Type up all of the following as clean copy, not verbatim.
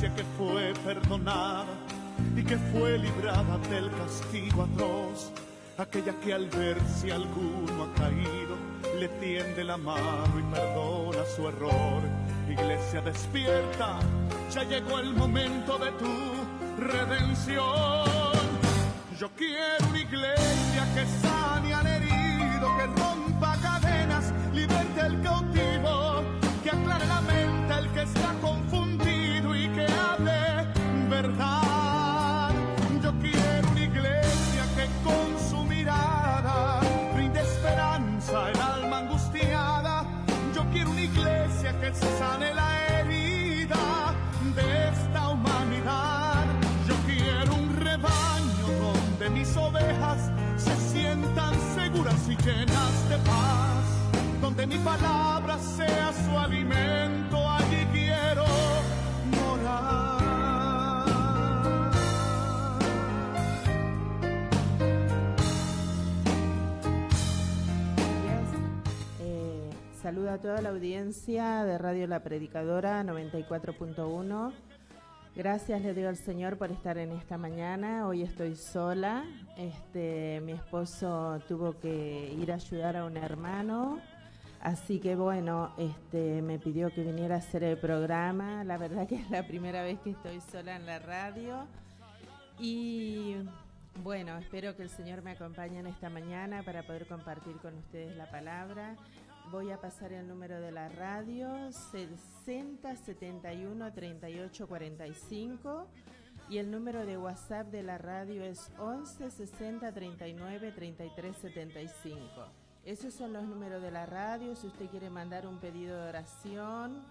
iglesia que fue perdonada y que fue librada del castigo atroz, aquella que al ver si alguno ha caído le tiende la mano y perdona su error. Iglesia despierta, ya llegó el momento de tu redención. Yo quiero una iglesia que sane al herido, que rompa cadenas, liberte al cautivo, que aclare la mente al que está confundido y que hable verdad. Yo quiero una iglesia que con su mirada brinde esperanza al alma angustiada. Yo quiero una iglesia que sane la herida de esta humanidad. Yo quiero un rebaño donde mis ovejas se sientan seguras y llenas de paz, donde mi palabra sea su alimento, allí quiero morar. Saludo a toda la audiencia de Radio La Predicadora 94.1. Gracias le doy al Señor por estar en esta mañana. Hoy estoy sola. Mi esposo tuvo que ir a ayudar a un hermano. Así que bueno, me pidió que viniera a hacer el programa. La verdad que es la primera vez que estoy sola en la radio. Y bueno, espero que el Señor me acompañe en esta mañana para poder compartir con ustedes la palabra. Voy a pasar el número de la radio, 60 71 38 45, y el número de WhatsApp de la radio es 11 60 39 33 75. Esos son los números de la radio. Si usted quiere mandar un pedido de oración,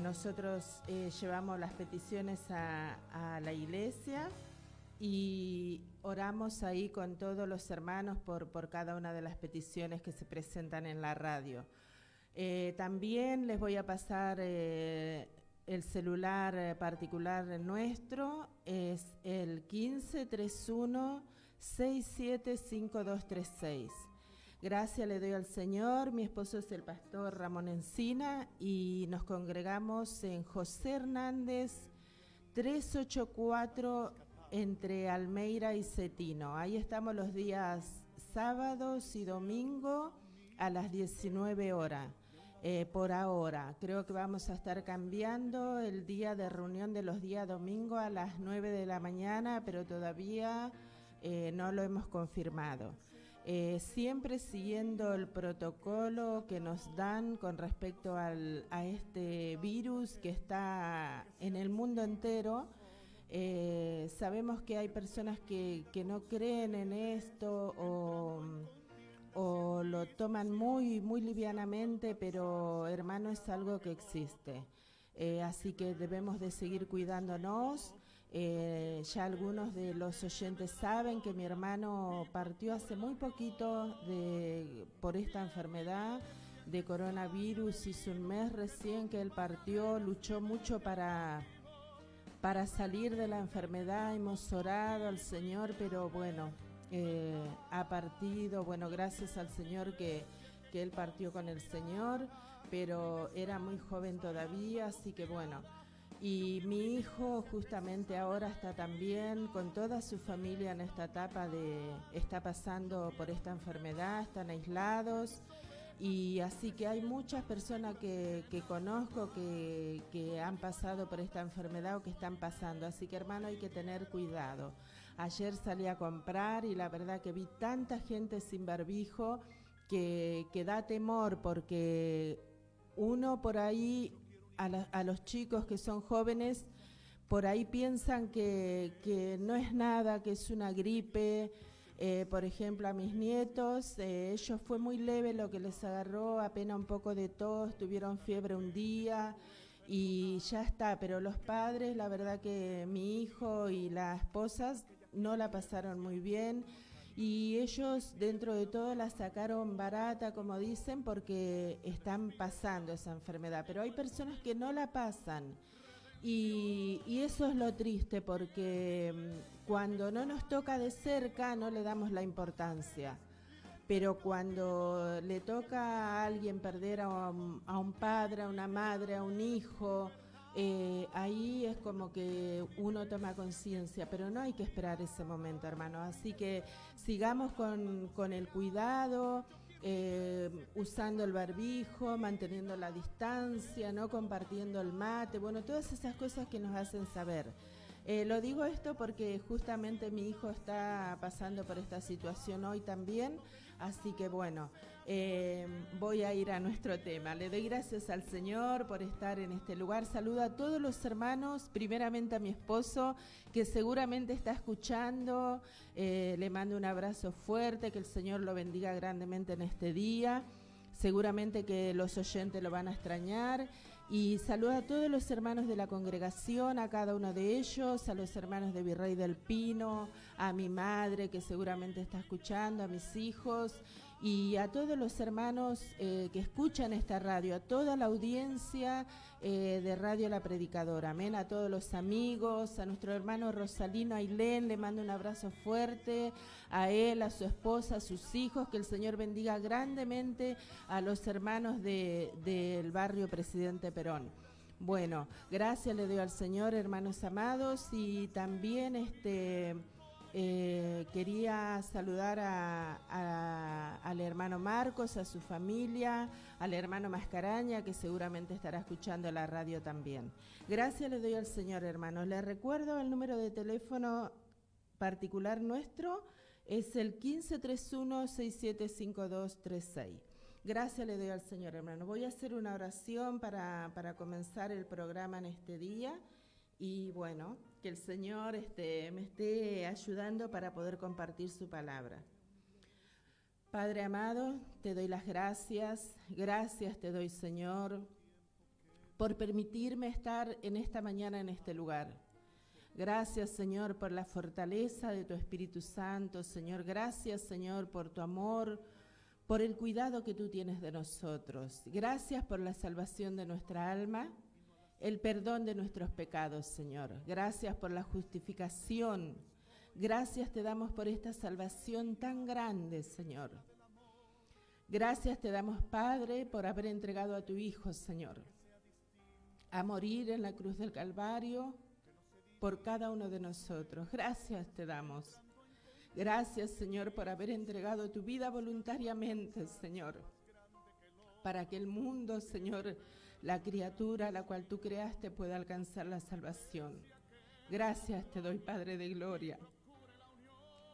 nosotros llevamos las peticiones a la iglesia y oramos ahí con todos los hermanos por cada una de las peticiones que se presentan en la radio. También les voy a pasar el celular particular nuestro, es el 1531 675236. Gracias le doy al Señor. Mi esposo es el pastor Ramón Encina y nos congregamos en José Hernández 384 entre Almeida y Cetino. Ahí estamos los días sábados y domingo a las 19 horas. Por ahora, creo que vamos a estar cambiando el día de reunión de los días domingo a las 9 de la mañana, pero todavía no lo hemos confirmado. Siempre siguiendo el protocolo que nos dan con respecto a este virus que está en el mundo entero. Sabemos que hay personas que no creen en esto o lo toman muy livianamente, pero hermano, es algo que existe. Así que debemos de seguir cuidándonos. Ya algunos de los oyentes saben que mi hermano partió hace muy poquito por esta enfermedad de coronavirus. Hizo un mes recién que él partió, luchó mucho para salir de la enfermedad. Hemos orado al Señor, pero bueno, ha partido. Bueno, gracias al Señor que él partió con el Señor, pero era muy joven todavía, así que bueno. Y mi hijo justamente ahora está también con toda su familia en esta etapa está pasando por esta enfermedad, están aislados. Y así que hay muchas personas que conozco que han pasado por esta enfermedad o que están pasando. Así que, hermano, hay que tener cuidado. Ayer salí a comprar y la verdad que vi tanta gente sin barbijo que da temor, porque uno por ahí, a los chicos que son jóvenes, por ahí piensan que no es nada, que es una gripe. Por ejemplo, a mis nietos, ellos fue muy leve lo que les agarró, apenas un poco de tos, tuvieron fiebre un día y ya está. Pero los padres, la verdad que mi hijo y las esposas no la pasaron muy bien y ellos dentro de todo la sacaron barata, como dicen, porque están pasando esa enfermedad. Pero hay personas que no la pasan. Y eso es lo triste, porque cuando no nos toca de cerca no le damos la importancia, pero cuando le toca a alguien perder a un padre, a una madre, a un hijo, ahí es como que uno toma conciencia, pero no hay que esperar ese momento, hermano. Así que sigamos con el cuidado, usando el barbijo, manteniendo la distancia, no compartiendo el mate, bueno, todas esas cosas que nos hacen saber. Lo digo esto porque justamente mi hijo está pasando por esta situación hoy también, así que bueno, voy a ir a nuestro tema. Le doy gracias al Señor por estar en este lugar. Saludo a todos los hermanos, primeramente a mi esposo, que seguramente está escuchando. Le mando un abrazo fuerte, que el Señor lo bendiga grandemente en este día. Seguramente que los oyentes lo van a extrañar. Y saludo a todos los hermanos de la congregación, a cada uno de ellos, a los hermanos de Virrey del Pino, a mi madre que seguramente está escuchando, a mis hijos y a todos los hermanos que escuchan esta radio, a toda la audiencia de Radio La Predicadora, amén, a todos los amigos, a nuestro hermano Rosalino Ailén, le mando un abrazo fuerte, a él, a su esposa, a sus hijos, que el Señor bendiga grandemente a los hermanos del barrio Presidente Perón. Bueno, gracias le doy al Señor, hermanos amados, y también quería saludar al hermano Marcos, a su familia, al hermano Mascaraña, que seguramente estará escuchando la radio también. Gracias le doy al Señor, hermanos. Les recuerdo el número de teléfono particular nuestro, es el 1531-675236. Gracias le doy al Señor, hermano. Voy a hacer una oración para comenzar el programa en este día. Y bueno, que el Señor me esté ayudando para poder compartir su palabra. Padre amado, te doy las gracias te doy, Señor, por permitirme estar en esta mañana en este lugar. Gracias, Señor, por la fortaleza de tu Espíritu Santo, Señor. Gracias, Señor, por tu amor, por el cuidado que tú tienes de nosotros. Gracias por la salvación de nuestra alma, el perdón de nuestros pecados, Señor. Gracias por la justificación. Gracias te damos por esta salvación tan grande, Señor. Gracias te damos, Padre, por haber entregado a tu Hijo, Señor, a morir en la cruz del Calvario por cada uno de nosotros. Gracias te damos. Gracias, Señor, por haber entregado tu vida voluntariamente, Señor, para que el mundo, Señor, la criatura a la cual tú creaste pueda alcanzar la salvación. Gracias te doy, Padre de gloria.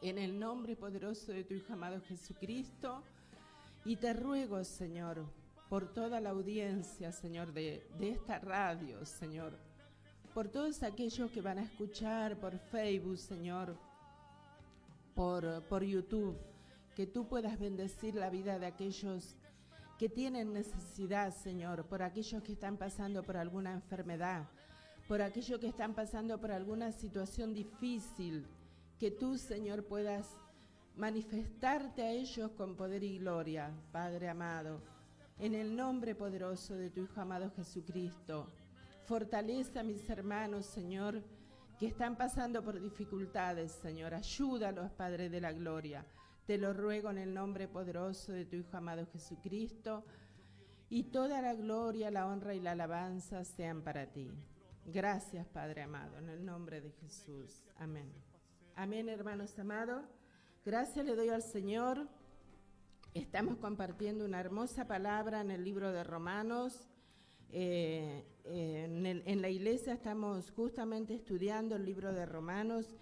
En el nombre poderoso de tu Hijo amado Jesucristo, y te ruego, Señor, por toda la audiencia, Señor, de esta radio, Señor, por todos aquellos que van a escuchar por Facebook, Señor, por YouTube, que tú puedas bendecir la vida de aquellos que tienen necesidad, Señor, por aquellos que están pasando por alguna enfermedad, por aquellos que están pasando por alguna situación difícil, que tú, Señor, puedas manifestarte a ellos con poder y gloria, Padre amado, en el nombre poderoso de tu Hijo amado Jesucristo. Fortalece a mis hermanos, Señor, que están pasando por dificultades, Señor. Ayúdalos, Padre de la gloria. Te lo ruego en el nombre poderoso de tu Hijo amado Jesucristo, y toda la gloria, la honra y la alabanza sean para ti. Gracias, Padre amado, en el nombre de Jesús. Amén. Amén, hermanos amados. Gracias le doy al Señor. Estamos compartiendo una hermosa palabra en el libro de Romanos. En la iglesia estamos justamente estudiando el libro de Romanos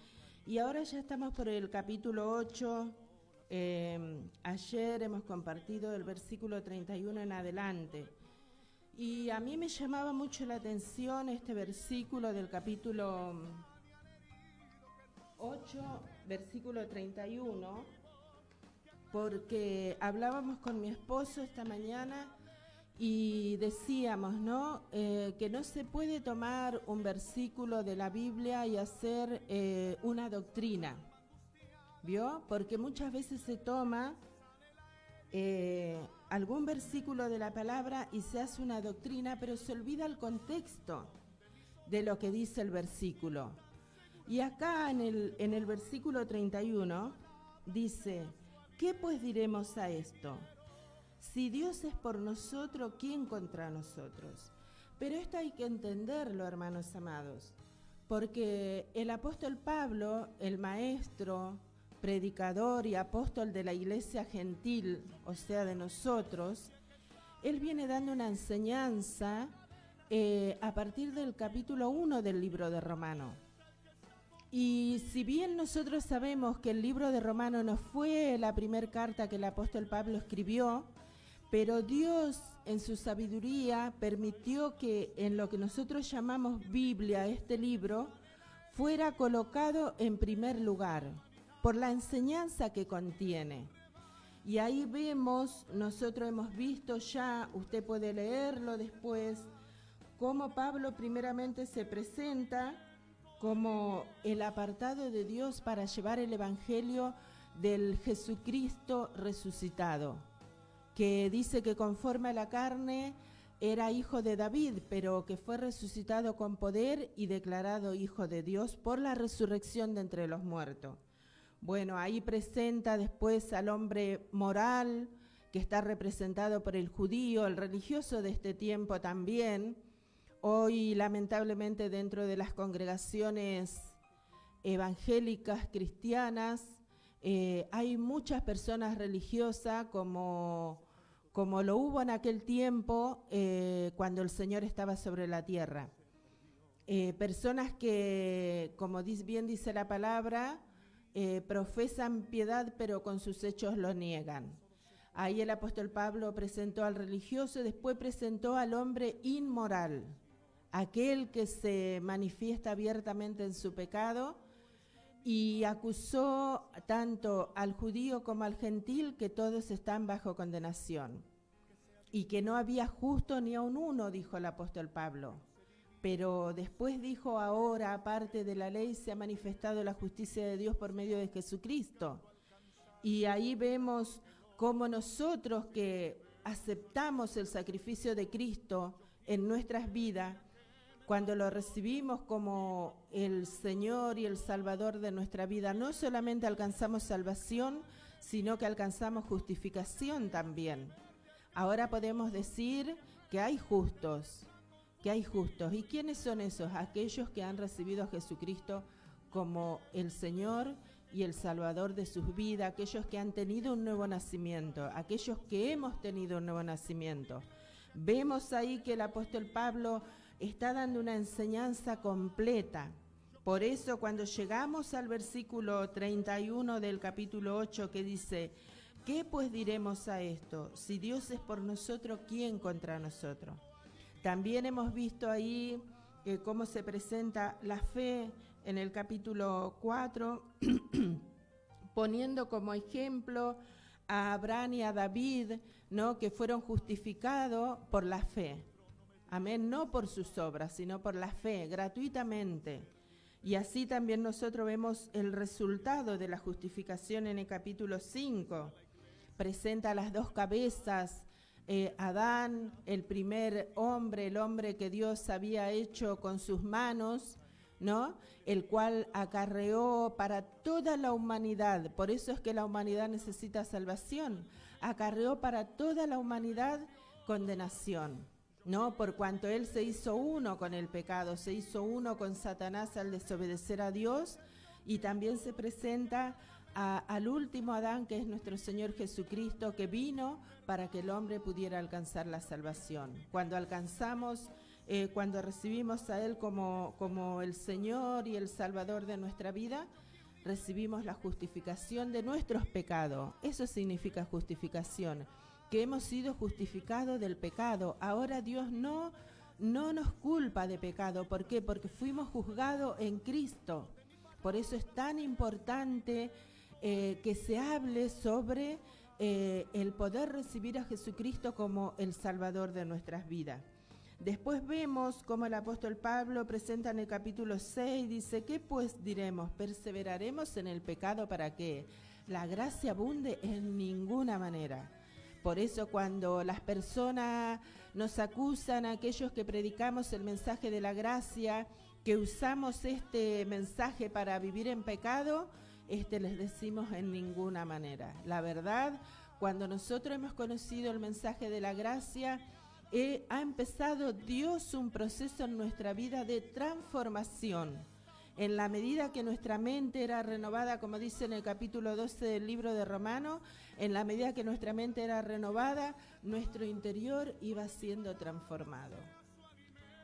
y ahora ya estamos por el capítulo 8. Ayer hemos compartido el versículo 31 en adelante y a mí me llamaba mucho la atención este versículo del capítulo 8, versículo 31, porque hablábamos con mi esposo esta mañana y decíamos, ¿no? Que no se puede tomar un versículo de la Biblia y hacer una doctrina, ¿vio? Porque muchas veces se toma algún versículo de la palabra y se hace una doctrina, pero se olvida el contexto de lo que dice el versículo. Y acá en el versículo 31 dice, ¿qué pues diremos a esto? Si Dios es por nosotros, ¿quién contra nosotros? Pero esto hay que entenderlo, hermanos amados. Porque el apóstol Pablo, el maestro, predicador y apóstol de la iglesia gentil, o sea, de nosotros, él viene dando una enseñanza a partir del capítulo 1 del libro de Romano. Y si bien nosotros sabemos que el libro de Romano no fue la primera carta que el apóstol Pablo escribió, pero Dios en su sabiduría permitió que en lo que nosotros llamamos Biblia, este libro, fuera colocado en primer lugar por la enseñanza que contiene. Y ahí vemos, nosotros hemos visto ya, usted puede leerlo después, cómo Pablo primeramente se presenta como el apartado de Dios para llevar el evangelio del Jesucristo resucitado, que dice que conforme a la carne era hijo de David, pero que fue resucitado con poder y declarado hijo de Dios por la resurrección de entre los muertos. Bueno, ahí presenta después al hombre moral, que está representado por el judío, el religioso de este tiempo también. Hoy, lamentablemente, dentro de las congregaciones evangélicas cristianas, hay muchas personas religiosas como lo hubo en aquel tiempo cuando el Señor estaba sobre la tierra. Personas que, como bien dice la palabra, profesan piedad, pero con sus hechos lo niegan. Ahí el apóstol Pablo presentó al religioso, después presentó al hombre inmoral, aquel que se manifiesta abiertamente en su pecado, y acusó tanto al judío como al gentil que todos están bajo condenación, y que no había justo ni aun uno, dijo el apóstol Pablo. Pero después dijo, ahora, aparte de la ley, se ha manifestado la justicia de Dios por medio de Jesucristo. Y ahí vemos cómo nosotros que aceptamos el sacrificio de Cristo en nuestras vidas, cuando lo recibimos como el Señor y el Salvador de nuestra vida, no solamente alcanzamos salvación, sino que alcanzamos justificación también. Ahora podemos decir que hay justos. ¿Y quiénes son esos? Aquellos que han recibido a Jesucristo como el Señor y el Salvador de sus vidas, aquellos que han tenido un nuevo nacimiento, aquellos que hemos tenido un nuevo nacimiento. Vemos ahí que el apóstol Pablo está dando una enseñanza completa. Por eso cuando llegamos al versículo 31 del capítulo 8 que dice, ¿qué pues diremos a esto? Si Dios es por nosotros, ¿quién contra nosotros? También hemos visto ahí cómo se presenta la fe en el capítulo 4, poniendo como ejemplo a Abraham y a David, ¿no?, que fueron justificados por la fe. Amén, no por sus obras, sino por la fe, gratuitamente. Y así también nosotros vemos el resultado de la justificación en el capítulo 5. Presenta las dos cabezas, Adán, el primer hombre, el hombre que Dios había hecho con sus manos, ¿no?, el cual acarreó para toda la humanidad, por eso es que la humanidad necesita salvación, acarreó para toda la humanidad condenación, ¿no?, por cuanto él se hizo uno con el pecado, se hizo uno con Satanás al desobedecer a Dios, y también se presenta al último Adán, que es nuestro Señor Jesucristo, que vino para que el hombre pudiera alcanzar la salvación. Cuando alcanzamos, cuando recibimos a Él como el Señor y el Salvador de nuestra vida, recibimos la justificación de nuestros pecados. Eso significa justificación, que hemos sido justificados del pecado. Ahora Dios no nos culpa de pecado. ¿Por qué? Porque fuimos juzgados en Cristo. Por eso es tan importante que se hable sobre el poder recibir a Jesucristo como el Salvador de nuestras vidas. Después vemos cómo el apóstol Pablo presenta en el capítulo 6, dice, ¿qué pues diremos? ¿Perseveraremos en el pecado para que la gracia abunde? En ninguna manera. Por eso cuando las personas nos acusan, a aquellos que predicamos el mensaje de la gracia, que usamos este mensaje para vivir en pecado, les decimos en ninguna manera. La verdad, cuando nosotros hemos conocido el mensaje de la gracia, ha empezado Dios un proceso en nuestra vida de transformación, En la medida que nuestra mente era renovada, como dice en el capítulo 12 del libro de Romanos, en la medida que nuestra mente era renovada, nuestro interior iba siendo transformado.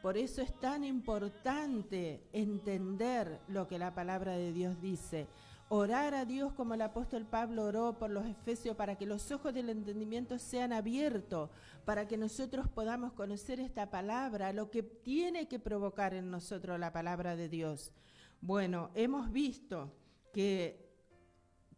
Por eso es tan importante entender lo que la palabra de Dios dice. Orar a Dios como el apóstol Pablo oró por los efesios para que los ojos del entendimiento sean abiertos, para que nosotros podamos conocer esta palabra, lo que tiene que provocar en nosotros la palabra de Dios. Bueno, hemos visto que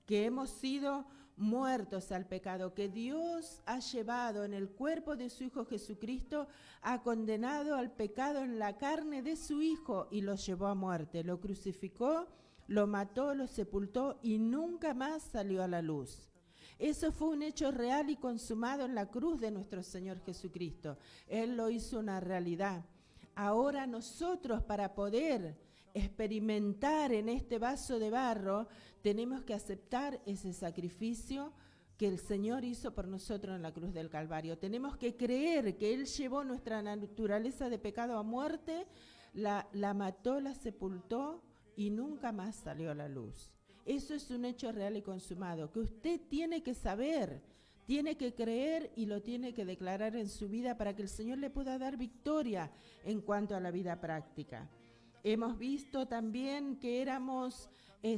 hemos sido muertos al pecado, que Dios ha llevado en el cuerpo de su Hijo Jesucristo, ha condenado al pecado en la carne de su Hijo y lo llevó a muerte, lo crucificó, lo mató, lo sepultó y nunca más salió a la luz. Eso fue un hecho real y consumado en la cruz de nuestro Señor Jesucristo. Él lo hizo una realidad. Ahora nosotros, para poder experimentar en este vaso de barro, tenemos que aceptar ese sacrificio que el Señor hizo por nosotros en la cruz del Calvario. Tenemos que creer que Él llevó nuestra naturaleza de pecado a muerte, la mató, la sepultó y nunca más salió a la luz. Eso es un hecho real y consumado, que usted tiene que saber, tiene que creer y lo tiene que declarar en su vida para que el Señor le pueda dar victoria en cuanto a la vida práctica. Hemos visto también que éramos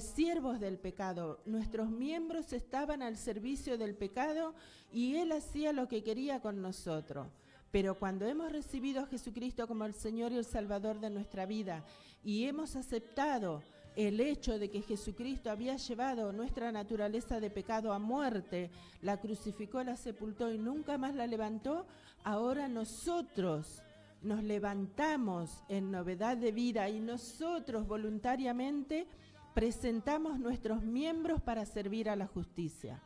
siervos del pecado. Nuestros miembros estaban al servicio del pecado y Él hacía lo que quería con nosotros. Pero cuando hemos recibido a Jesucristo como el Señor y el Salvador de nuestra vida y hemos aceptado el hecho de que Jesucristo había llevado nuestra naturaleza de pecado a muerte, la crucificó, la sepultó y nunca más la levantó, ahora nosotros nos levantamos en novedad de vida y nosotros voluntariamente presentamos nuestros miembros para servir a la justicia.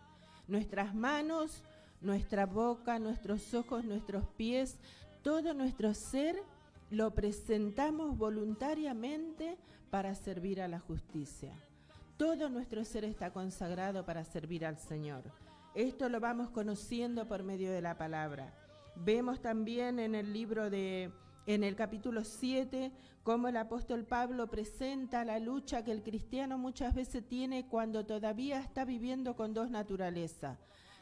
Nuestras manos, nuestra boca, nuestros ojos, nuestros pies, todo nuestro ser lo presentamos voluntariamente para servir a la justicia. Todo nuestro ser está consagrado para servir al Señor. Esto lo vamos conociendo por medio de la palabra. Vemos también en el capítulo 7, cómo el apóstol Pablo presenta la lucha que el cristiano muchas veces tiene cuando todavía está viviendo con dos naturalezas,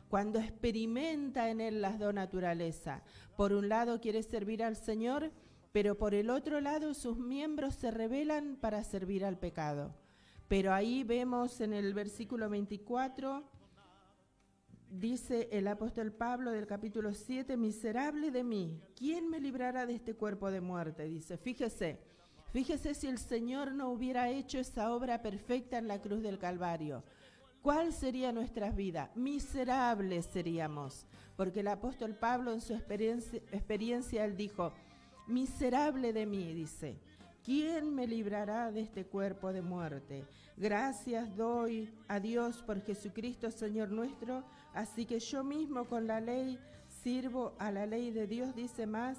cuando experimenta en él las dos naturalezas. Por un lado quiere servir al Señor, pero por el otro lado sus miembros se rebelan para servir al pecado. Pero ahí vemos en el versículo 24, dice el apóstol Pablo del capítulo 7, miserable de mí, ¿quién me librará de este cuerpo de muerte? Dice, fíjese si el Señor no hubiera hecho esa obra perfecta en la cruz del Calvario. ¿Cuál sería nuestras vidas? Miserables seríamos, porque el apóstol Pablo en su experiencia él dijo, miserable de mí, dice, ¿quién me librará de este cuerpo de muerte? Gracias doy a Dios por Jesucristo, Señor nuestro, así que yo mismo con la ley sirvo a la ley de Dios, dice más,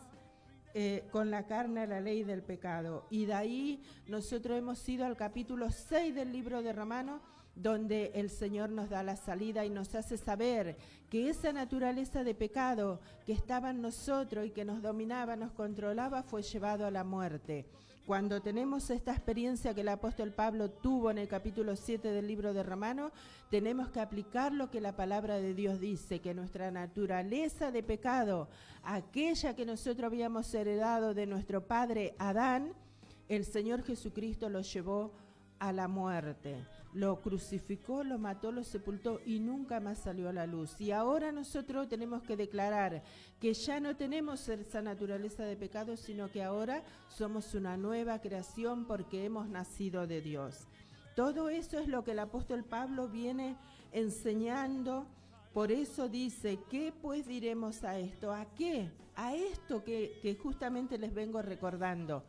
con la carne a la ley del pecado. Y de ahí nosotros hemos ido al capítulo 6 del libro de Romanos, donde el Señor nos da la salida y nos hace saber que esa naturaleza de pecado que estaba en nosotros y que nos dominaba, nos controlaba, fue llevado a la muerte. Cuando tenemos esta experiencia que el apóstol Pablo tuvo en el capítulo 7 del libro de Romanos, tenemos que aplicar lo que la palabra de Dios dice, que nuestra naturaleza de pecado, aquella que nosotros habíamos heredado de nuestro padre Adán, el Señor Jesucristo lo llevó a la muerte. Lo crucificó, lo mató, lo sepultó y nunca más salió a la luz. Y ahora nosotros tenemos que declarar que ya no tenemos esa naturaleza de pecado, sino que ahora somos una nueva creación porque hemos nacido de Dios. Todo eso es lo que el apóstol Pablo viene enseñando. Por eso dice, ¿qué pues diremos a esto? ¿A qué? A esto que justamente les vengo recordando.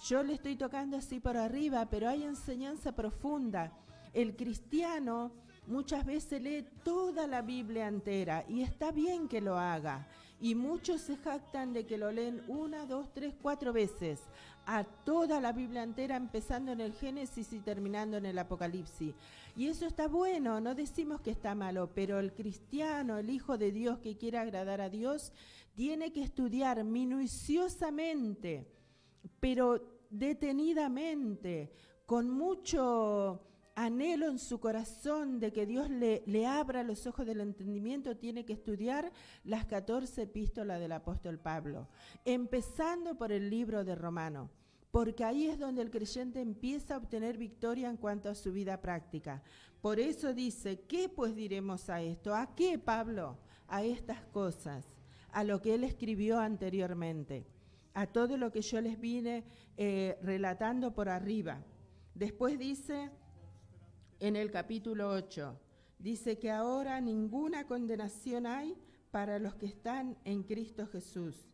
Yo le estoy tocando así por arriba, pero hay enseñanza profunda. El cristiano muchas veces lee toda la Biblia entera y está bien que lo haga. Y muchos se jactan de que lo leen 1, 2, 3, 4 veces a toda la Biblia entera, empezando en el Génesis y terminando en el Apocalipsis. Y eso está bueno, no decimos que está malo, pero el cristiano, el Hijo de Dios que quiere agradar a Dios, tiene que estudiar minuciosamente, pero detenidamente, con mucho anhelo en su corazón de que Dios le abra los ojos del entendimiento, tiene que estudiar las 14 epístolas del apóstol Pablo, empezando por el libro de Romanos, porque ahí es donde el creyente empieza a obtener victoria en cuanto a su vida práctica. Por eso dice, ¿qué pues diremos a esto? ¿A qué, Pablo? A estas cosas, a lo que él escribió anteriormente, a todo lo que yo les vine relatando por arriba. Después dice, en el capítulo 8, dice que ahora ninguna condenación hay para los que están en Cristo Jesús,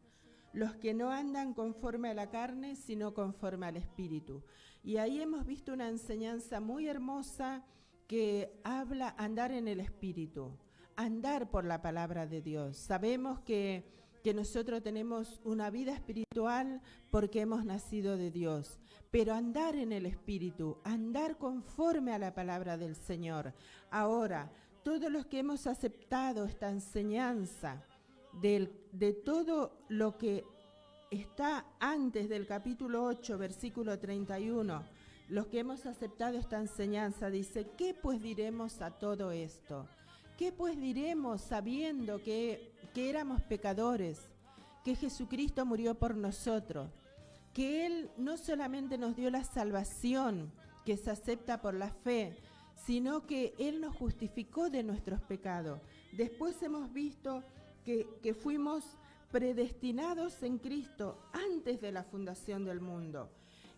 los que no andan conforme a la carne, sino conforme al Espíritu. Y ahí hemos visto una enseñanza muy hermosa que habla andar en el Espíritu, andar por la palabra de Dios. Sabemos que nosotros tenemos una vida espiritual porque hemos nacido de Dios, pero andar en el Espíritu, andar conforme a la palabra del Señor. Ahora, todos los que hemos aceptado esta enseñanza de todo lo que está antes del capítulo 8, versículo 31, los que hemos aceptado esta enseñanza, dice, ¿qué pues diremos a todo esto? ¿Qué pues diremos sabiendo que éramos pecadores, que Jesucristo murió por nosotros, que Él no solamente nos dio la salvación que se acepta por la fe, sino que Él nos justificó de nuestros pecados? Después hemos visto que fuimos predestinados en Cristo antes de la fundación del mundo.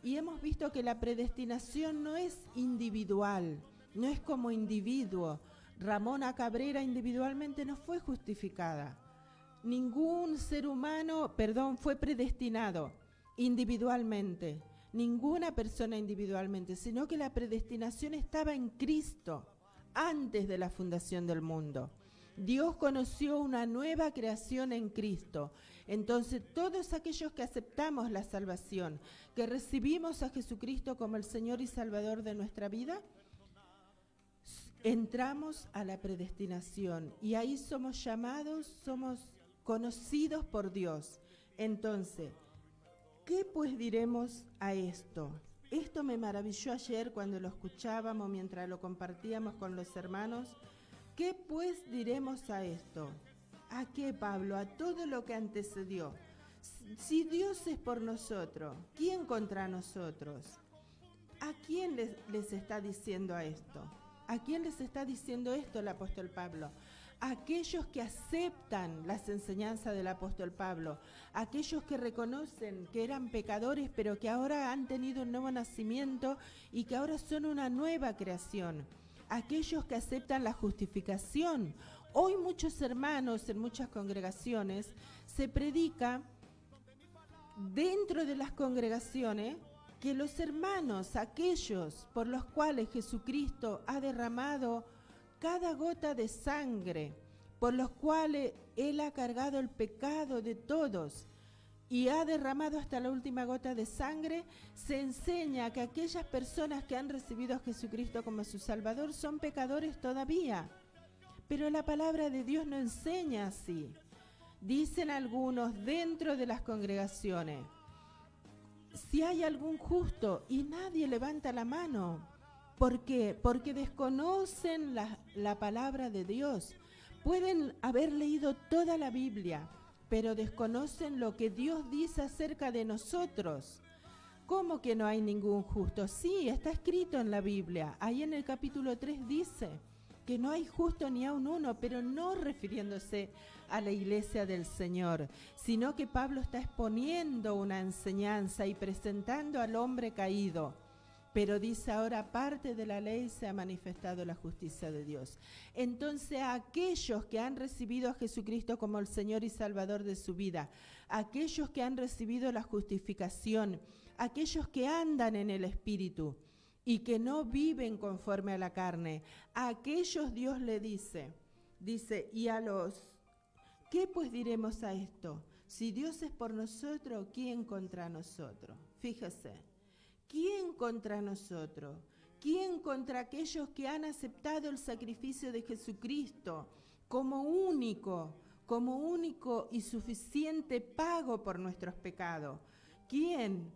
Y hemos visto que la predestinación no es individual, no es como individuo. Ramona Cabrera individualmente no fue justificada. Ningún ser humano, fue predestinado individualmente. Ninguna persona individualmente, sino que la predestinación estaba en Cristo antes de la fundación del mundo. Dios conoció una nueva creación en Cristo. Entonces, todos aquellos que aceptamos la salvación, que recibimos a Jesucristo como el Señor y Salvador de nuestra vida, entramos a la predestinación y ahí somos llamados, somos conocidos por Dios. Entonces, ¿qué pues diremos a esto? Esto me maravilló ayer cuando lo escuchábamos, mientras lo compartíamos con los hermanos. ¿Qué pues diremos a esto? ¿A qué, Pablo? A todo lo que antecedió. Si Dios es por nosotros, ¿quién contra nosotros? ¿A quién les está diciendo a esto? ¿A quién les está diciendo esto el apóstol Pablo? Aquellos que aceptan las enseñanzas del apóstol Pablo, aquellos que reconocen que eran pecadores, pero que ahora han tenido un nuevo nacimiento y que ahora son una nueva creación. Aquellos que aceptan la justificación. Hoy muchos hermanos en muchas congregaciones se predica dentro de las congregaciones que los hermanos, aquellos por los cuales Jesucristo ha derramado cada gota de sangre, por los cuales Él ha cargado el pecado de todos y ha derramado hasta la última gota de sangre, se enseña que aquellas personas que han recibido a Jesucristo como su Salvador son pecadores todavía. Pero la palabra de Dios no enseña así. Dicen algunos dentro de las congregaciones, si hay algún justo, y nadie levanta la mano. ¿Por qué? Porque desconocen la palabra de Dios. Pueden haber leído toda la Biblia, pero desconocen lo que Dios dice acerca de nosotros. ¿Cómo que no hay ningún justo? Sí, está escrito en la Biblia. Ahí en el capítulo 3 dice que no hay justo ni aun uno, pero no refiriéndose a la iglesia del Señor, sino que Pablo está exponiendo una enseñanza y presentando al hombre caído. Pero dice ahora, aparte de la ley se ha manifestado la justicia de Dios. Entonces, a aquellos que han recibido a Jesucristo como el Señor y Salvador de su vida, aquellos que han recibido la justificación, aquellos que andan en el Espíritu y que no viven conforme a la carne, a aquellos Dios le dice, y a los, ¿qué pues diremos a esto? Si Dios es por nosotros, ¿quién contra nosotros? Fíjese. ¿Quién contra nosotros? ¿Quién contra aquellos que han aceptado el sacrificio de Jesucristo como único y suficiente pago por nuestros pecados? ¿Quién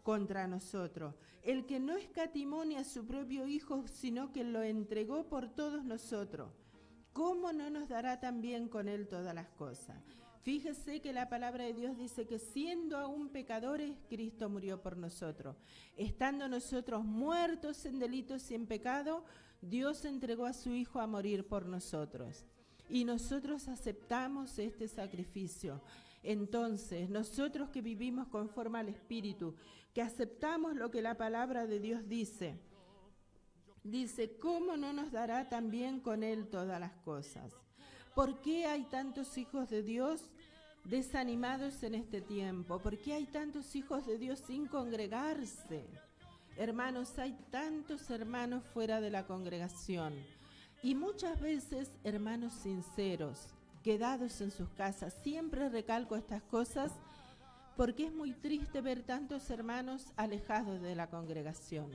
contra nosotros? El que no escatimó ni a su propio Hijo, sino que lo entregó por todos nosotros. ¿Cómo no nos dará también con Él todas las cosas? Fíjese que la palabra de Dios dice que siendo aún pecadores, Cristo murió por nosotros. Estando nosotros muertos en delitos y en pecado, Dios entregó a su Hijo a morir por nosotros. Y nosotros aceptamos este sacrificio. Entonces, nosotros que vivimos conforme al Espíritu, que aceptamos lo que la palabra de Dios dice, ¿cómo no nos dará también con Él todas las cosas? ¿Por qué hay tantos hijos de Dios desanimados en este tiempo? ¿Por qué hay tantos hijos de Dios sin congregarse? Hermanos, hay tantos hermanos fuera de la congregación y muchas veces hermanos sinceros, quedados en sus casas. Siempre recalco estas cosas porque es muy triste ver tantos hermanos alejados de la congregación.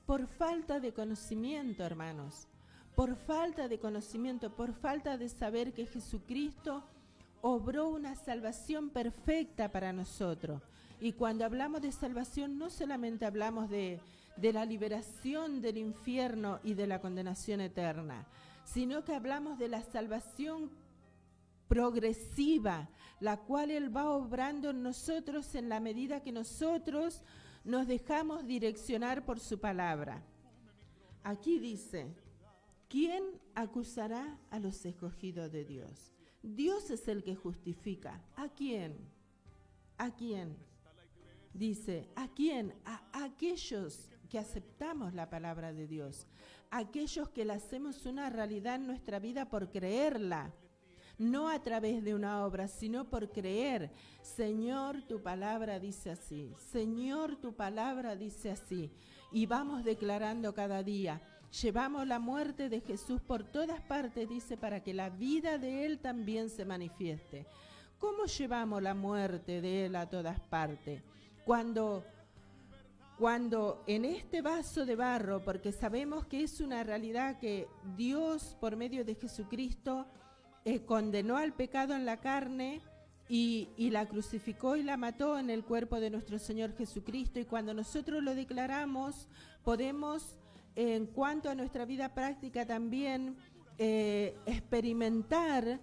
Por falta de conocimiento, hermanos, por falta de conocimiento, por falta de saber que Jesucristo obró una salvación perfecta para nosotros. Y cuando hablamos de salvación, no solamente hablamos de la liberación del infierno y de la condenación eterna, sino que hablamos de la salvación progresiva, la cual Él va obrando en nosotros en la medida que nosotros nos dejamos direccionar por su palabra. Aquí dice, ¿quién acusará a los escogidos de Dios? Dios es el que justifica. ¿A quién? ¿A quién? Dice, ¿a quién? A aquellos que aceptamos la palabra de Dios, aquellos que la hacemos una realidad en nuestra vida por creerla, no a través de una obra, sino por creer. Señor, tu palabra dice así. Señor, tu palabra dice así. Y vamos declarando cada día. Llevamos la muerte de Jesús por todas partes, dice, para que la vida de Él también se manifieste. ¿Cómo llevamos la muerte de Él a todas partes? Cuando en este vaso de barro, porque sabemos que es una realidad que Dios, por medio de Jesucristo, condenó al pecado en la carne y la crucificó y la mató en el cuerpo de nuestro Señor Jesucristo. Y cuando nosotros lo declaramos, podemos, en cuanto a nuestra vida práctica también, experimentar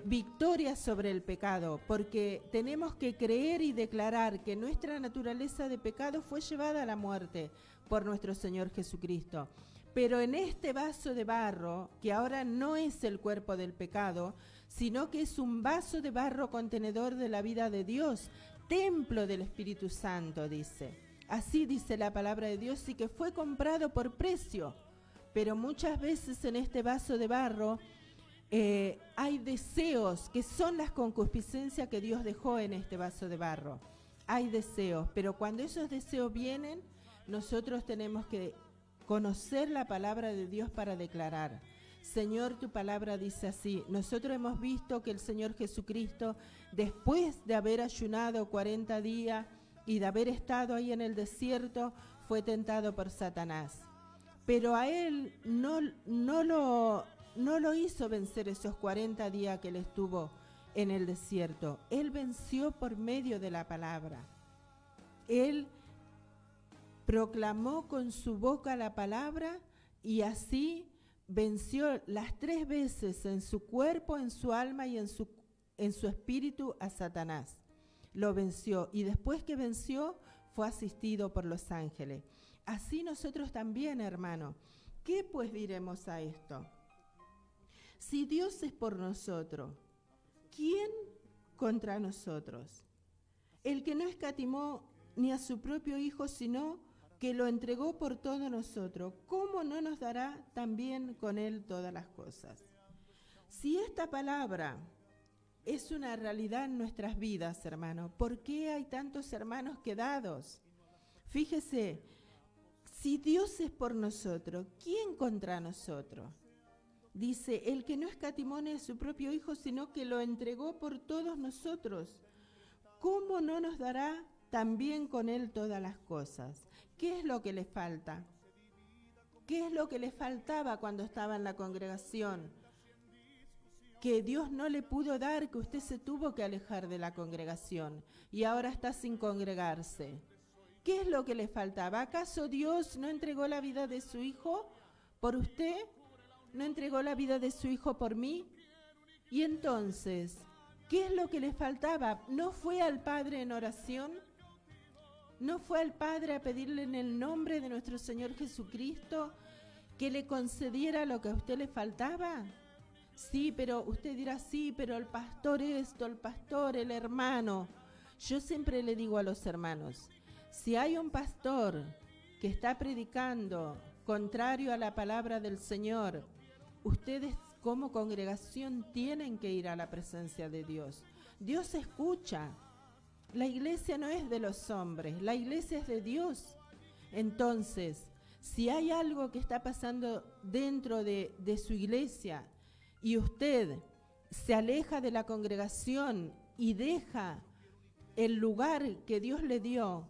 victoria sobre el pecado, porque tenemos que creer y declarar que nuestra naturaleza de pecado fue llevada a la muerte por nuestro Señor Jesucristo. Pero en este vaso de barro, que ahora no es el cuerpo del pecado, sino que es un vaso de barro contenedor de la vida de Dios, templo del Espíritu Santo, dice. Así dice la palabra de Dios, y que fue comprado por precio. Pero muchas veces en este vaso de barro hay deseos que son las concupiscencias que Dios dejó en este vaso de barro. Hay deseos, pero cuando esos deseos vienen, nosotros tenemos que conocer la palabra de Dios para declarar. Señor, tu palabra dice así. Nosotros hemos visto que el Señor Jesucristo, después de haber ayunado 40 días y de haber estado ahí en el desierto, fue tentado por Satanás. Pero a Él no lo hizo vencer esos 40 días que Él estuvo en el desierto. Él venció por medio de la palabra. Él proclamó con su boca la palabra y así venció las 3 veces en su cuerpo, en su alma y en su espíritu a Satanás. Lo venció y después que venció fue asistido por los ángeles. Así nosotros también, hermano. ¿Qué pues diremos a esto? Si Dios es por nosotros, ¿quién contra nosotros? El que no escatimó ni a su propio Hijo, sino que lo entregó por todos nosotros, ¿cómo no nos dará también con Él todas las cosas? Si esta palabra es una realidad en nuestras vidas, hermano, ¿por qué hay tantos hermanos quedados? Fíjese, si Dios es por nosotros, ¿quién contra nosotros? Dice, el que no escatimó ni a su propio Hijo, sino que lo entregó por todos nosotros, ¿cómo no nos dará también con Él todas las cosas? ¿Qué es lo que le falta? ¿Qué es lo que le faltaba cuando estaba en la congregación? Que Dios no le pudo dar, que usted se tuvo que alejar de la congregación y ahora está sin congregarse. ¿Qué es lo que le faltaba? ¿Acaso Dios no entregó la vida de su Hijo por usted? ¿No entregó la vida de su Hijo por mí? Y entonces, ¿qué es lo que le faltaba? ¿No fue al Padre en oración? ¿No fue al Padre a pedirle en el nombre de nuestro Señor Jesucristo que le concediera lo que a usted le faltaba? Sí, pero usted dirá, sí, pero el pastor esto, el pastor, el hermano. Yo siempre le digo a los hermanos, si hay un pastor que está predicando contrario a la palabra del Señor, ustedes como congregación tienen que ir a la presencia de Dios. Dios escucha. La iglesia no es de los hombres, la iglesia es de Dios. Entonces, si hay algo que está pasando dentro de su iglesia y usted se aleja de la congregación y deja el lugar que Dios le dio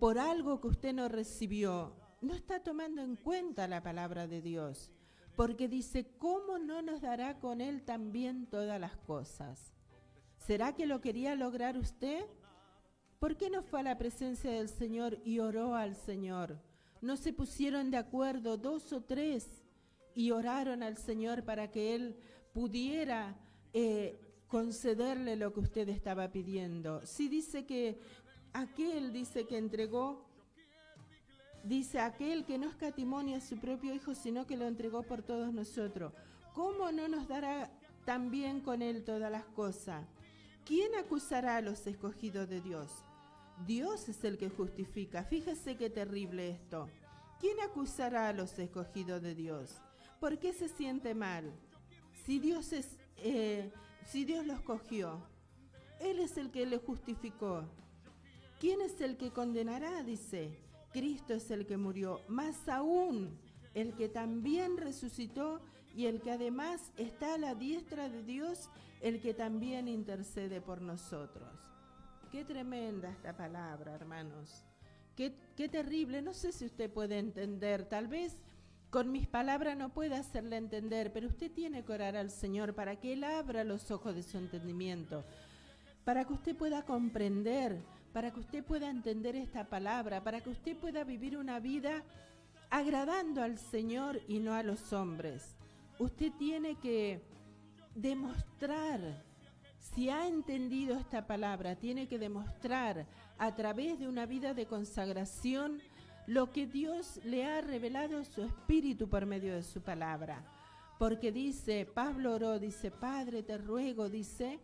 por algo que usted no recibió, no está tomando en cuenta la palabra de Dios, porque dice, ¿cómo no nos dará con Él también todas las cosas? ¿Será que lo quería lograr usted? ¿Por qué no fue a la presencia del Señor y oró al Señor? ¿No se pusieron de acuerdo 2 o 3 y oraron al Señor para que Él pudiera concederle lo que usted estaba pidiendo? Si dice que aquel dice que entregó, dice aquel que no escatimó ni a su propio Hijo, sino que lo entregó por todos nosotros, ¿cómo no nos dará también con Él todas las cosas? ¿Quién acusará a los escogidos de Dios? Dios es el que justifica. Fíjese qué terrible esto. ¿Quién acusará a los escogidos de Dios? ¿Por qué se siente mal? Si Dios los escogió, Él es el que le justificó. ¿Quién es el que condenará? Dice, Cristo es el que murió, más aún el que también resucitó y el que además está a la diestra de Dios, el que también intercede por nosotros. Qué tremenda esta palabra, hermanos. Qué terrible. No sé si usted puede entender. Tal vez con mis palabras no pueda hacerle entender, pero usted tiene que orar al Señor para que Él abra los ojos de su entendimiento, para que usted pueda comprender, para que usted pueda entender esta palabra, para que usted pueda vivir una vida agradando al Señor y no a los hombres. Usted tiene que demostrar, si ha entendido esta palabra, tiene que demostrar a través de una vida de consagración lo que Dios le ha revelado en su espíritu por medio de su palabra. Porque dice, Pablo oró, dice, Padre, te ruego, dice,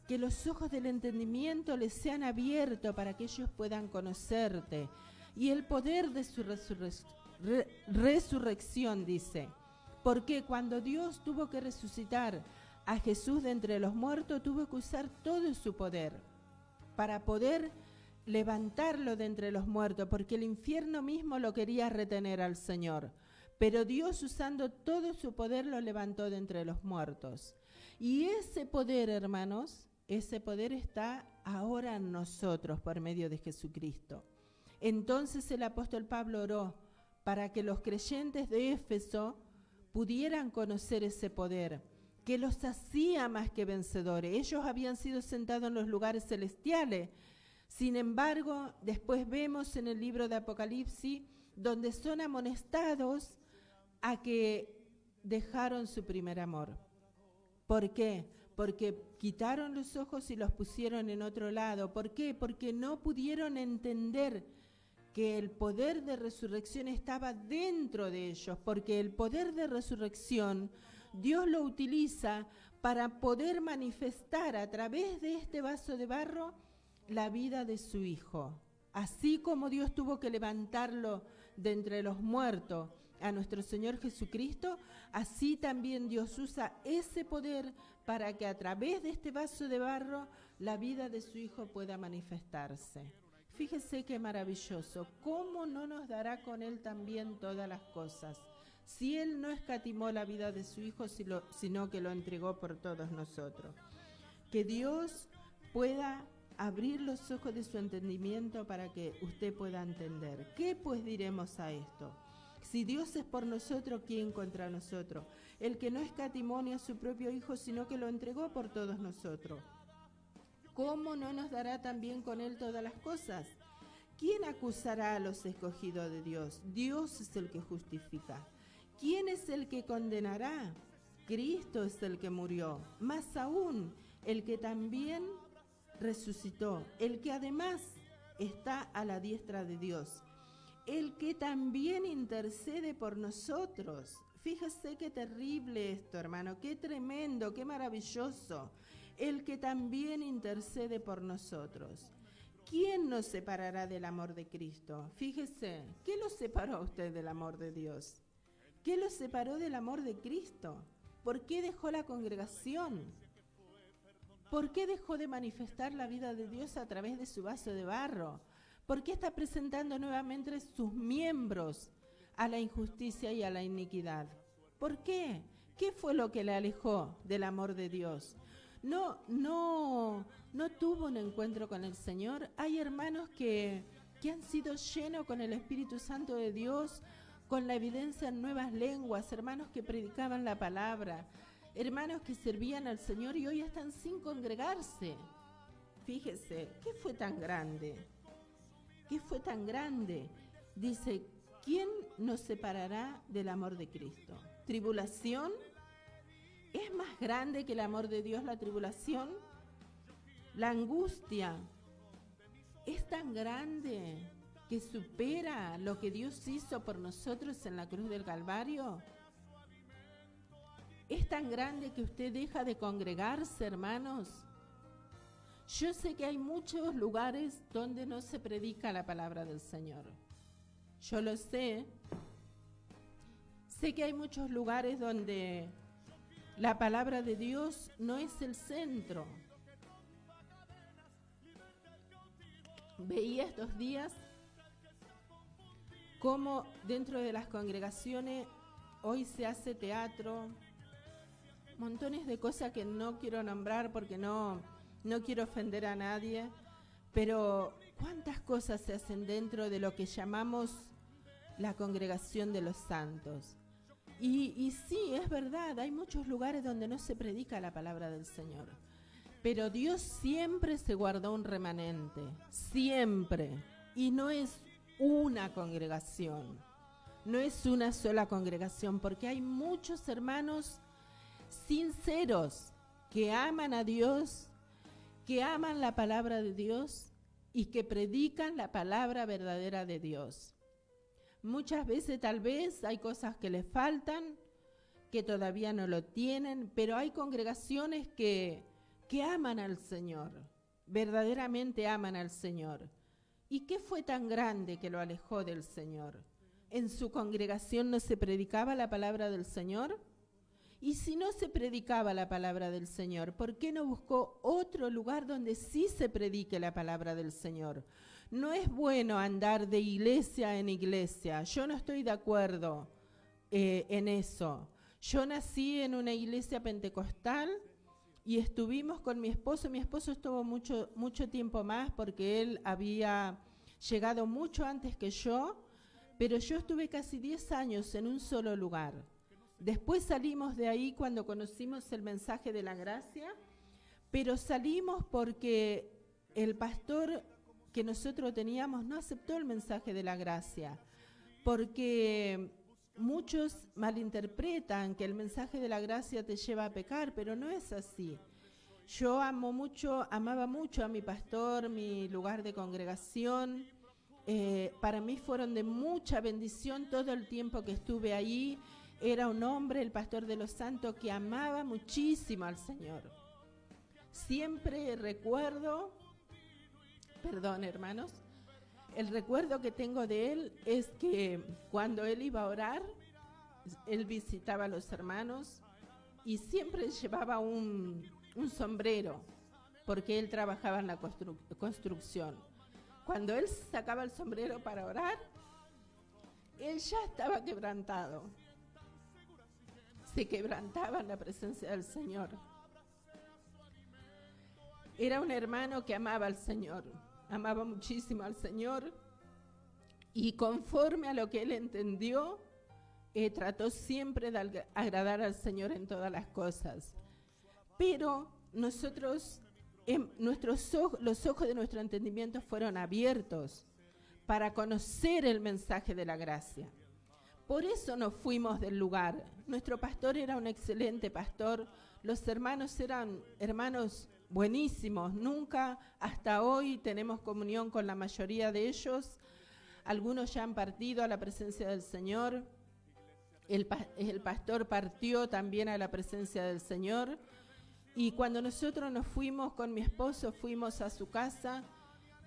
que los ojos del entendimiento les sean abiertos para que ellos puedan conocerte. Y el poder de su resurrección, dice. Porque cuando Dios tuvo que resucitar a Jesús de entre los muertos, tuvo que usar todo su poder para poder levantarlo de entre los muertos, porque el infierno mismo lo quería retener al Señor. Pero Dios, usando todo su poder, lo levantó de entre los muertos. Y ese poder, hermanos, ese poder está ahora en nosotros por medio de Jesucristo. Entonces el apóstol Pablo oró para que los creyentes de Éfeso pudieran conocer ese poder, que los hacía más que vencedores. Ellos habían sido sentados en los lugares celestiales. Sin embargo, después vemos en el libro de Apocalipsis, donde son amonestados a que dejaron su primer amor. ¿Por qué? Porque quitaron los ojos y los pusieron en otro lado. ¿Por qué? Porque no pudieron entender que el poder de resurrección estaba dentro de ellos, porque el poder de resurrección Dios lo utiliza para poder manifestar a través de este vaso de barro la vida de su Hijo. Así como Dios tuvo que levantarlo de entre los muertos a nuestro Señor Jesucristo, así también Dios usa ese poder para que a través de este vaso de barro la vida de su Hijo pueda manifestarse. Fíjese qué maravilloso. ¿Cómo no nos dará con Él también todas las cosas? Si Él no escatimó la vida de su Hijo, sino que lo entregó por todos nosotros. Que Dios pueda abrir los ojos de su entendimiento para que usted pueda entender. ¿Qué pues diremos a esto? Si Dios es por nosotros, ¿quién contra nosotros? El que no escatimó ni a su propio Hijo, sino que lo entregó por todos nosotros. ¿Cómo no nos dará también con Él todas las cosas? ¿Quién acusará a los escogidos de Dios? Dios es el que justifica. ¿Quién es el que condenará? Cristo es el que murió, más aún el que también resucitó, el que además está a la diestra de Dios, el que también intercede por nosotros. Fíjese qué terrible esto, hermano, qué tremendo, qué maravilloso. El que también intercede por nosotros. ¿Quién nos separará del amor de Cristo? Fíjese, ¿qué lo separó a usted del amor de Dios? ¿Qué lo separó del amor de Cristo? ¿Por qué dejó la congregación? ¿Por qué dejó de manifestar la vida de Dios a través de su vaso de barro? ¿Por qué está presentando nuevamente sus miembros a la injusticia y a la iniquidad? ¿Por qué? ¿Qué fue lo que le alejó del amor de Dios? No tuvo un encuentro con el Señor. Hay hermanos que han sido llenos con el Espíritu Santo de Dios, con la evidencia en nuevas lenguas, hermanos que predicaban la palabra, hermanos que servían al Señor y hoy están sin congregarse. Fíjese, ¿qué fue tan grande? ¿Qué fue tan grande? Dice, ¿quién nos separará del amor de Cristo? ¿Tribulación? ¿Es más grande que el amor de Dios la tribulación? ¿La angustia es tan grande que supera lo que Dios hizo por nosotros en la cruz del Calvario? ¿Es tan grande que usted deja de congregarse, hermanos? Yo sé que hay muchos lugares donde no se predica la palabra del Señor. Yo lo sé. Sé que hay muchos lugares donde la palabra de Dios no es el centro. Veía estos días cómo dentro de las congregaciones hoy se hace teatro, montones de cosas que no quiero nombrar porque no quiero ofender a nadie, pero cuántas cosas se hacen dentro de lo que llamamos la congregación de los santos. Y sí, es verdad, hay muchos lugares donde no se predica la palabra del Señor, pero Dios siempre se guardó un remanente, siempre, y no es una congregación, no es una sola congregación, porque hay muchos hermanos sinceros que aman a Dios, que aman la palabra de Dios y que predican la palabra verdadera de Dios. Muchas veces tal vez hay cosas que les faltan, que todavía no lo tienen, pero hay congregaciones que aman al Señor, verdaderamente aman al Señor. ¿Y qué fue tan grande que lo alejó del Señor? ¿En su congregación no se predicaba la palabra del Señor? Y si no se predicaba la palabra del Señor, ¿por qué no buscó otro lugar donde sí se predique la palabra del Señor? No es bueno andar de iglesia en iglesia. Yo no estoy de acuerdo en eso. Yo nací en una iglesia pentecostal y estuvimos con mi esposo. Mi esposo estuvo mucho tiempo más porque él había llegado mucho antes que yo, pero yo estuve casi 10 años en un solo lugar. Después salimos de ahí cuando conocimos el mensaje de la gracia, pero salimos porque el pastor que nosotros teníamos no aceptó el mensaje de la gracia, porque muchos malinterpretan que el mensaje de la gracia te lleva a pecar, pero no es así. Yo amaba mucho a mi pastor, mi lugar de congregación. Para mí fueron de mucha bendición todo el tiempo que estuve ahí. Era un hombre, el pastor de los santos, que amaba muchísimo al Señor. Siempre recuerdo, perdón hermanos, el recuerdo que tengo de él es que cuando él iba a orar, él visitaba a los hermanos y siempre llevaba un sombrero, porque él trabajaba en la construcción. Cuando él sacaba el sombrero para orar, él ya estaba quebrantado. Se quebrantaba en la presencia del Señor. Era un hermano que amaba al Señor, amaba muchísimo al Señor y conforme a lo que él entendió, trató siempre de agradar al Señor en todas las cosas. Pero nosotros, los ojos de nuestro entendimiento fueron abiertos para conocer el mensaje de la gracia. Por eso nos fuimos del lugar. Nuestro pastor era un excelente pastor, los hermanos eran hermanos buenísimos, nunca hasta hoy tenemos comunión con la mayoría de ellos, algunos ya han partido a la presencia del Señor, el pastor partió también a la presencia del Señor, y cuando nosotros nos fuimos con mi esposo, fuimos a su casa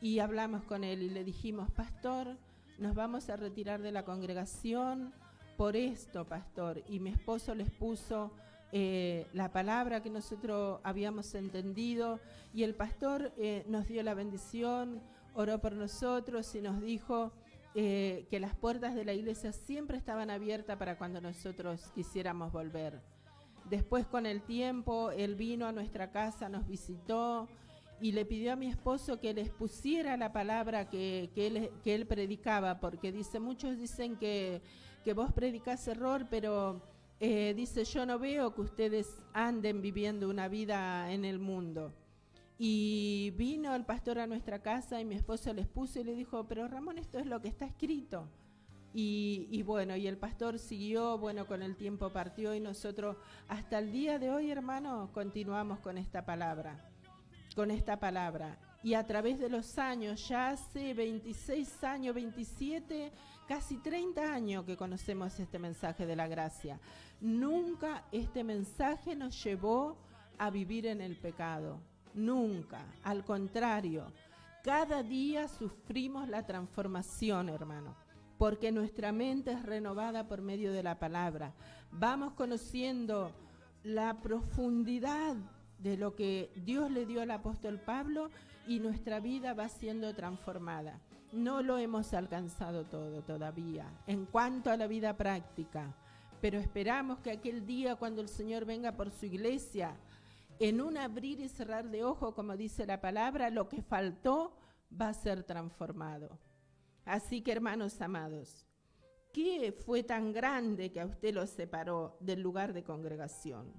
y hablamos con él y le dijimos: pastor, nos vamos a retirar de la congregación por esto, pastor. Y mi esposo les puso la palabra que nosotros habíamos entendido, y el pastor nos dio la bendición, oró por nosotros y nos dijo que las puertas de la iglesia siempre estaban abiertas para cuando nosotros quisiéramos volver. Después, con el tiempo, él vino a nuestra casa, nos visitó y le pidió a mi esposo que les pusiera la palabra que él predicaba, porque muchos dicen que vos predicás error, pero dice: yo no veo que ustedes anden viviendo una vida en el mundo. Y vino el pastor a nuestra casa y mi esposo les puso y le dijo: pero Ramón, esto es lo que está escrito. Y bueno, y el pastor siguió, bueno, con el tiempo partió, y nosotros hasta el día de hoy, hermano, continuamos con esta palabra. Y a través de los años, ya hace 26 años, 27, casi 30 años que conocemos este mensaje de la gracia. Nunca este mensaje nos llevó a vivir en el pecado, nunca, al contrario, cada día sufrimos la transformación, hermano, porque nuestra mente es renovada por medio de la palabra. Vamos conociendo la profundidad de lo que Dios le dio al apóstol Pablo y nuestra vida va siendo transformada. No lo hemos alcanzado todo todavía en cuanto a la vida práctica, pero esperamos que aquel día, cuando el Señor venga por su iglesia, en un abrir y cerrar de ojos, como dice la palabra, lo que faltó va a ser transformado. Así que, hermanos amados, ¿qué fue tan grande que a usted lo separó del lugar de congregación?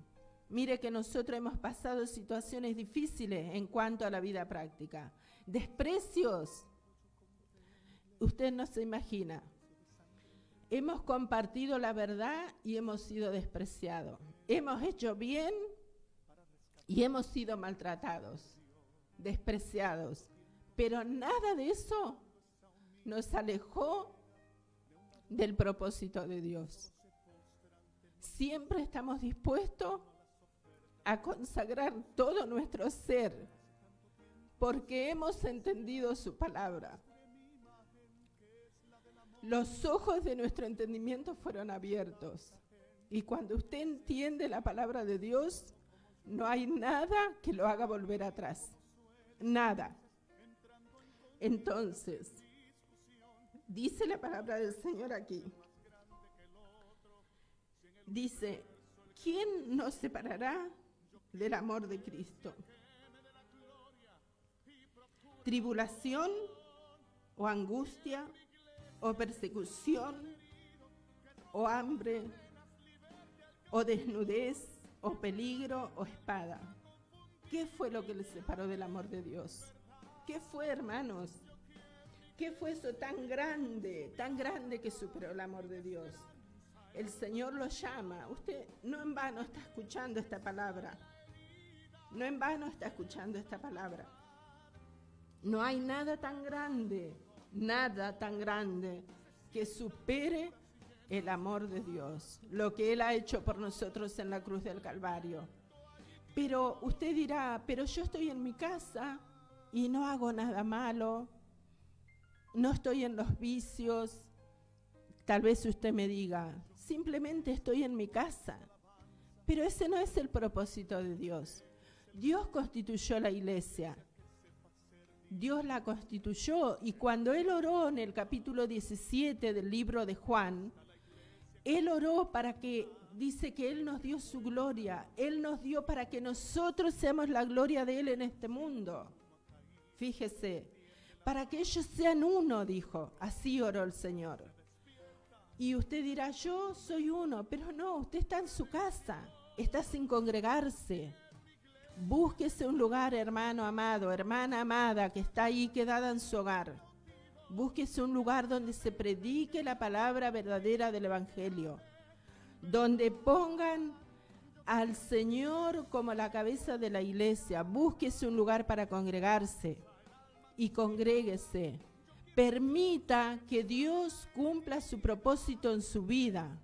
Mire que nosotros hemos pasado situaciones difíciles en cuanto a la vida práctica. Desprecios. Usted no se imagina. Hemos compartido la verdad y hemos sido despreciados. Hemos hecho bien y hemos sido maltratados, despreciados. Pero nada de eso nos alejó del propósito de Dios. Siempre estamos dispuestos a consagrar todo nuestro ser, porque hemos entendido su palabra. Los ojos de nuestro entendimiento fueron abiertos, y cuando usted entiende la palabra de Dios, no hay nada que lo haga volver atrás. Nada. Entonces, dice la palabra del Señor aquí. Dice: ¿quién nos separará del amor de Cristo? ¿Tribulación o angustia o persecución o hambre o desnudez o peligro o espada? ¿Qué fue lo que les separó del amor de Dios? ¿Qué fue, hermanos? ¿Qué fue eso tan grande que superó el amor de Dios? El Señor lo llama. Usted no en vano está escuchando esta palabra. No en vano está escuchando esta palabra. No hay nada tan grande que supere el amor de Dios, lo que Él ha hecho por nosotros en la cruz del Calvario. Pero usted dirá: pero yo estoy en mi casa y no hago nada malo, no estoy en los vicios. Tal vez usted me diga: simplemente estoy en mi casa. Pero ese no es el propósito de Dios. Dios constituyó la iglesia. Dios la constituyó, y cuando Él oró en el capítulo 17 del libro de Juan, Él oró para que, dice que Él nos dio su gloria. Él nos dio para que nosotros seamos la gloria de Él en este mundo. Fíjese, para que ellos sean uno, dijo. Así oró el Señor. Y usted dirá: yo soy uno. Pero no, usted está en su casa, está sin congregarse. Búsquese un lugar, hermano amado, hermana amada, que está ahí quedada en su hogar. Búsquese un lugar donde se predique la palabra verdadera del Evangelio, donde pongan al Señor como la cabeza de la iglesia. Búsquese un lugar para congregarse y congréguese. Permita que Dios cumpla su propósito en su vida.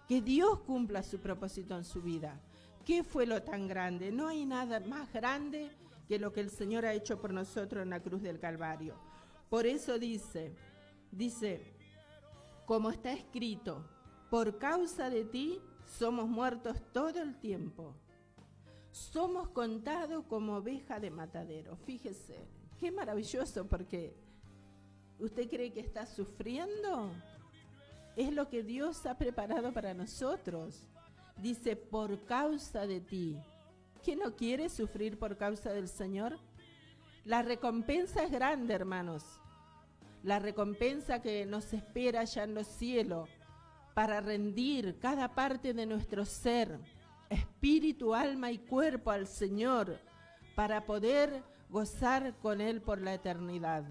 Que Dios cumpla su propósito en su vida. ¿Qué fue lo tan grande? No hay nada más grande que lo que el Señor ha hecho por nosotros en la cruz del Calvario. Por eso dice, como está escrito, por causa de ti somos muertos todo el tiempo. Somos contados como oveja de matadero. Fíjese, qué maravilloso, porque ¿usted cree que está sufriendo? Es lo que Dios ha preparado para nosotros. Dice, por causa de ti. ¿Quién no quiere sufrir por causa del Señor? La recompensa es grande, hermanos. La recompensa que nos espera allá en los cielos para rendir cada parte de nuestro ser, espíritu, alma y cuerpo al Señor, para poder gozar con Él por la eternidad.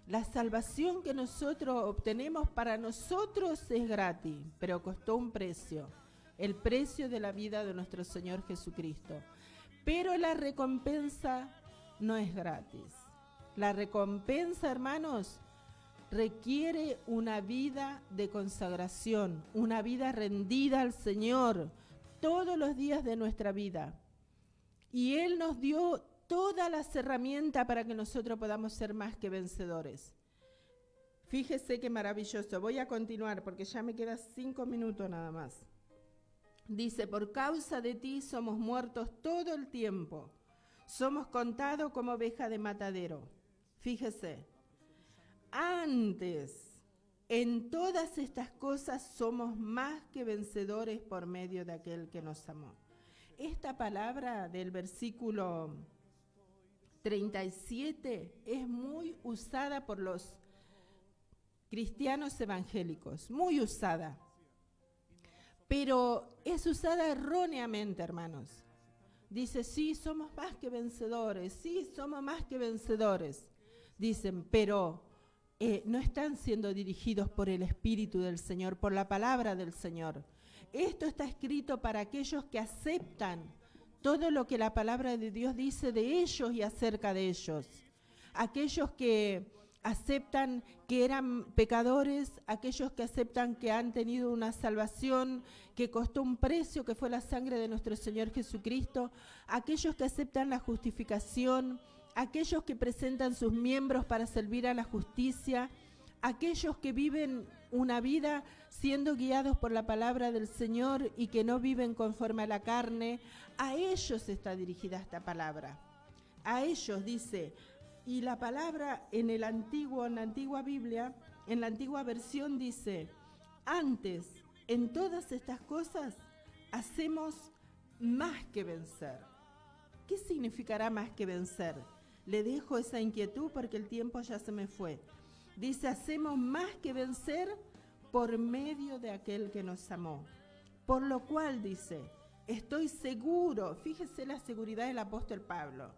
La salvación que nosotros obtenemos para nosotros es gratis, pero costó un precio, el precio de la vida de nuestro Señor Jesucristo. Pero la recompensa no es gratis. La recompensa, hermanos, requiere una vida de consagración, una vida rendida al Señor todos los días de nuestra vida. Y Él nos dio todas las herramientas para que nosotros podamos ser más que vencedores. Fíjese qué maravilloso. Voy a continuar porque ya me quedan 5 minutos nada más. Dice, por causa de ti somos muertos todo el tiempo. Somos contados como oveja de matadero. Fíjese, antes, en todas estas cosas somos más que vencedores por medio de aquel que nos amó. Esta palabra del versículo 37 es muy usada por los cristianos evangélicos, muy usada. Pero es usada erróneamente, hermanos. Dice, sí, somos más que vencedores, sí, somos más que vencedores. Dicen, pero no están siendo dirigidos por el Espíritu del Señor, por la palabra del Señor. Esto está escrito para aquellos que aceptan todo lo que la palabra de Dios dice de ellos y acerca de ellos. Aquellos que aceptan que eran pecadores, aquellos que aceptan que han tenido una salvación que costó un precio, que fue la sangre de nuestro Señor Jesucristo, aquellos que aceptan la justificación, aquellos que presentan sus miembros para servir a la justicia, aquellos que viven una vida siendo guiados por la palabra del Señor y que no viven conforme a la carne, a ellos está dirigida esta palabra. A ellos dice, y la palabra en la antigua Biblia, en la antigua versión dice, antes, en todas estas cosas, hacemos más que vencer. ¿Qué significará más que vencer? Le dejo esa inquietud porque el tiempo ya se me fue. Dice, hacemos más que vencer por medio de aquel que nos amó. Por lo cual, dice, estoy seguro, fíjese la seguridad del apóstol Pablo.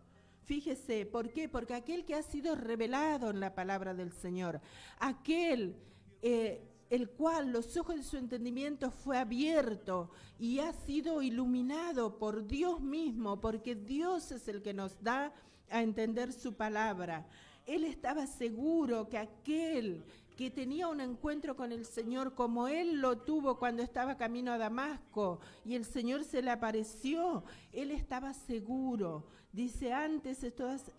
Fíjese, ¿por qué? Porque aquel que ha sido revelado en la palabra del Señor, aquel el cual los ojos de su entendimiento fue abierto y ha sido iluminado por Dios mismo, porque Dios es el que nos da a entender su palabra. Él estaba seguro que aquel que tenía un encuentro con el Señor como él lo tuvo cuando estaba camino a Damasco y el Señor se le apareció, él estaba seguro. Dice, antes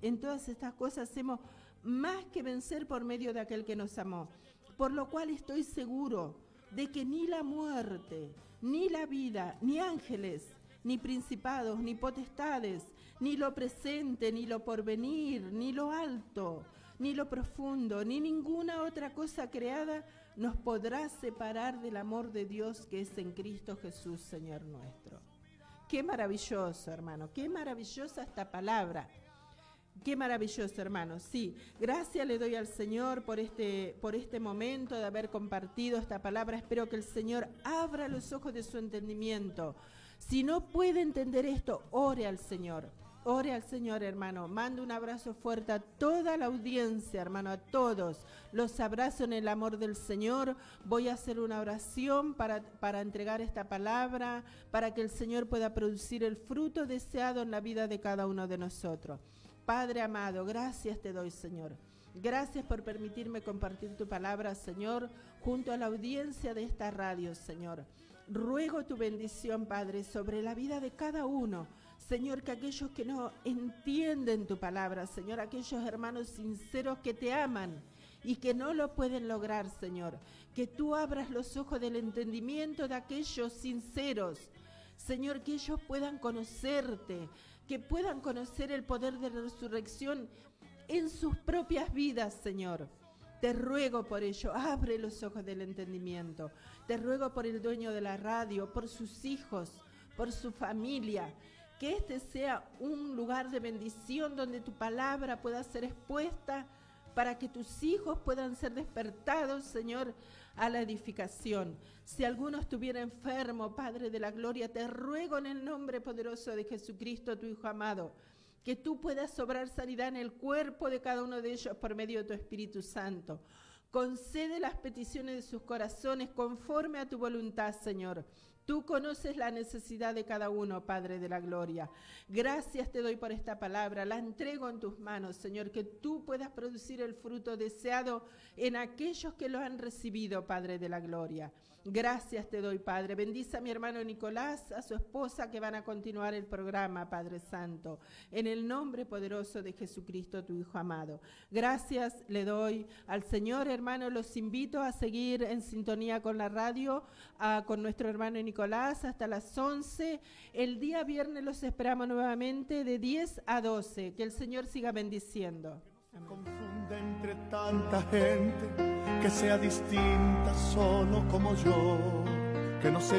en todas estas cosas hacemos más que vencer por medio de aquel que nos amó. Por lo cual estoy seguro de que ni la muerte, ni la vida, ni ángeles, ni principados, ni potestades, ni lo presente, ni lo porvenir, ni lo alto, ni lo profundo, ni ninguna otra cosa creada nos podrá separar del amor de Dios que es en Cristo Jesús, Señor nuestro. Qué maravilloso, hermano, qué maravillosa esta palabra. Qué maravilloso, hermano. Sí, gracias le doy al Señor por este momento de haber compartido esta palabra. Espero que el Señor abra los ojos de su entendimiento. Si no puede entender esto, ore al Señor. Ore al Señor, hermano. Mando un abrazo fuerte a toda la audiencia, hermano, a todos. Los abrazo en el amor del Señor. Voy a hacer una oración para entregar esta palabra, para que el Señor pueda producir el fruto deseado en la vida de cada uno de nosotros. Padre amado, gracias te doy, Señor. Gracias por permitirme compartir tu palabra, Señor, junto a la audiencia de esta radio, Señor. Ruego tu bendición, Padre, sobre la vida de cada uno. Señor, que aquellos que no entienden tu palabra, Señor, aquellos hermanos sinceros que te aman y que no lo pueden lograr, Señor, que tú abras los ojos del entendimiento de aquellos sinceros, Señor, que ellos puedan conocerte, que puedan conocer el poder de la resurrección en sus propias vidas, Señor. Te ruego por ello, abre los ojos del entendimiento. Te ruego por el dueño de la radio, por sus hijos, por su familia, que este sea un lugar de bendición donde tu palabra pueda ser expuesta para que tus hijos puedan ser despertados, Señor, a la edificación. Si alguno estuviera enfermo, Padre de la gloria, te ruego en el nombre poderoso de Jesucristo, tu Hijo amado, que tú puedas obrar sanidad en el cuerpo de cada uno de ellos por medio de tu Espíritu Santo. Concede las peticiones de sus corazones conforme a tu voluntad, Señor. Tú conoces la necesidad de cada uno, Padre de la gloria. Gracias te doy por esta palabra. La entrego en tus manos, Señor, que tú puedas producir el fruto deseado en aquellos que lo han recibido, Padre de la gloria. Gracias te doy, Padre. Bendice a mi hermano Nicolás, a su esposa que van a continuar el programa, Padre Santo. En el nombre poderoso de Jesucristo, tu Hijo amado. Gracias le doy al Señor, hermano. Los invito a seguir en sintonía con la radio, con nuestro hermano Nicolás hasta las 11. El día viernes los esperamos nuevamente de 10 a 12. Que el Señor siga bendiciendo. Amén. Confunde entre tanta gente que sea distinta solo como yo, que no se